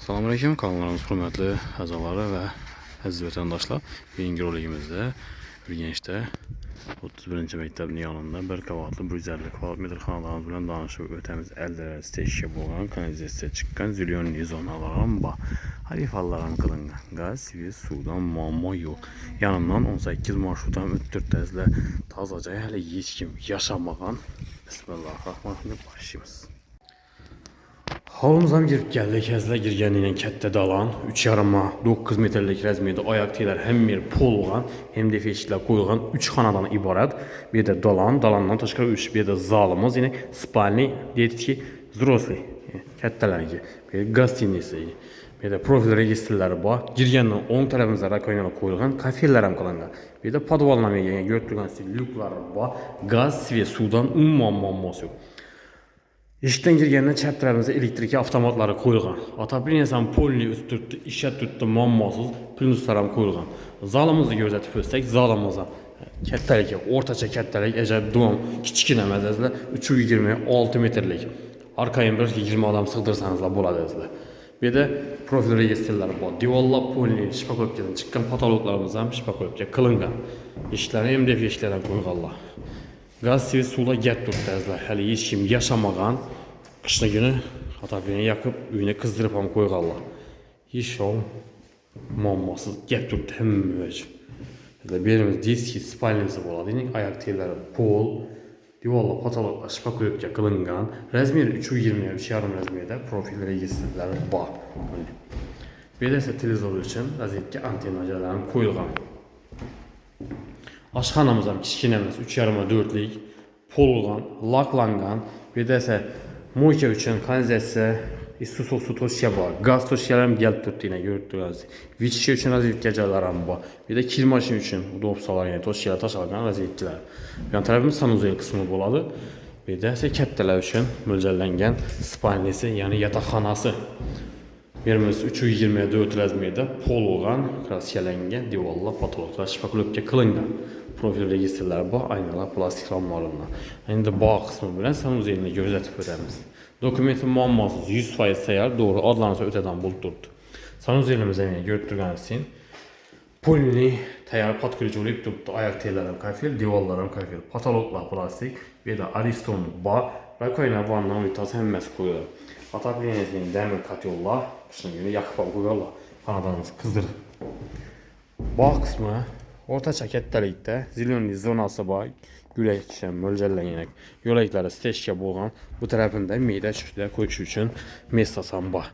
Selamünaleyküm, kanallarımız hürmetli azaları ve aziz vatandaşlar. Birinci roligimizde bir gençte 31. mektebin yanında bir qavatlı 150 kvadrat metr xanalarımız bilen danışıb ötemiz əldə steşke boğan, kanalizasiya çıqqan, zilyon zonalarım var. Harifalarım qılıngan, gaz ve sudan muammo yok. Yanından 18 marşrutan ötdürdüzlə tazaca hələ heç kim yaşamağan. Bismillahirrahmanirrahim, başlayırız. Halımıza girib gəldik, həzlə girgənliylə kətdə dalan, 3,5-9 metrlik rəzmiyədə ayaq teylər həm bir polğan, həm də feşiklər qoyulğan 3 xanadan ibarət. Bir də dalandan təşkil 3, bir də zalımız, yəni spalni, deyək ki, взрослый, kətdələrki, bir də qastinisi, bir də profil registrləri var. Girgəndən 10 tərəfimizdə rakoynalar qoyulğan, kafelərəm qılınğan. Bir də podvalına götürülən lüklər var, qaz və sudan muammosu yox. İşten girgəndən çəp tərəfimizdə elektriki avtomatları qoyulğan. Atapilin insan polini üstürtdü, işə tutdu, mammasız, plinuslarım qoyulğan. Zalımızı gözətib ötsək, zalımıza kətdəlik, ortaça kətdəlik, əcəb duam, kiçikinə məzəzlə 3,26 metrlik. Arkayın bir 20 adam sığdırsanızla boladızla. Bir də profil registrləri var. Divallar polini, şipakoyupkədən çıxqan patologlarımızdan şipakoyupkə qılınğan. İşləri MDF işlərdən qoyğanlar. Qaz sivi sula gət durdular. Hələ heç kim yaşamağan. Qışına günü Atapilini yakıb, üyünə qızdırıb ham qoyğanlar. Heç ol mammasız gət durdu həmmüvəc. Birimiz diski, spalnisi boladı. Ayaq teyləri pol, divallar, patologlar, şipakoyupkə qılınğan. Rəzmiyyə 3,20-yə, 3,5 rəzmiyyədə profil registrləri var. Bir də isə televizor üçün vəziyyətki antenacələrin qoyulğan. Aşxanamızdan kiçikinəmiz 3,5-4lik polğan, laklanğan, bir də isə moyka üçün kanalizasiya, istisoq su toşya var, qaz toşyalarım gəlib durdu yenə gördüyünüz. Viçki üçün vəziyyətgəcələrim var. Bir də kir maşini üçün udopsalar, yəni toşyalar, taşalqan vəziyyətçilər. Yan tərəfimiz sanuzel qismi boladı. Bir də isə kətdələr üçün mölcəllənən spalnisi, yəni yataqxanası. Birimiz 3,24 rəzmiyyədə polğan, kraskələnən, divallar, patologlar, şipakoyupkə qılınğan. Profil registrləri var, aynalar, plastik ramlarından. İndi bağ qismi bilən sanuzelini gözətib ödəmiz. Dokumentin muammasız 100% təyər, doğru adlanırsa ötədən buldurdu. Sanuzelimizə götürgənsin. Polini təyər patkırıcı olub durdu. Ayaq teylərim kafel, divallarım kafel, patologlar plastik və də ariston bağ, rakoyna vandan uytası həmməsi qoyulur. Atapilin dəmir katyollar, qışın günü yaxıb qoyurlar, xanadanımız qızdırır. Bağ qismi orta kətdəlikdə zilyonli zonası var, gülək kişən, mölcəllənən, yoləkləri steşkə boğan, bu tərəfində meydə çürüklər qoyuş üçün mestasan var.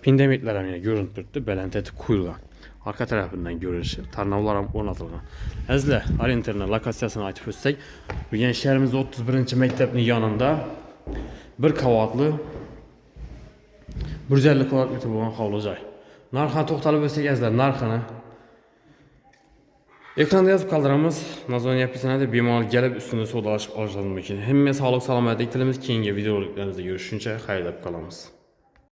Pindemitlərəm görüntürdü, bələntəti qoyulğan. Arka tərəfindən görünüşü, tarnavlarım ornatılğan. Əzlə, orienterlə lokasiyasını aytıb ötsək, bu gençlərimizdə 31-ci məktəbinin yanında bir qavatlı 150 kvadrat metr boğan havlucay. Narxını toxtalıb ötsək əzlər, narxını ekranda yazıb qaldıramız. Nazon yapısına da bemal gəlib üstündə sodalaşıb alacağız mümkün. Həmmə sağlıq, salamətlік dilimiz keyingi videolarımızda görüşüncə xeyirlə qalamız.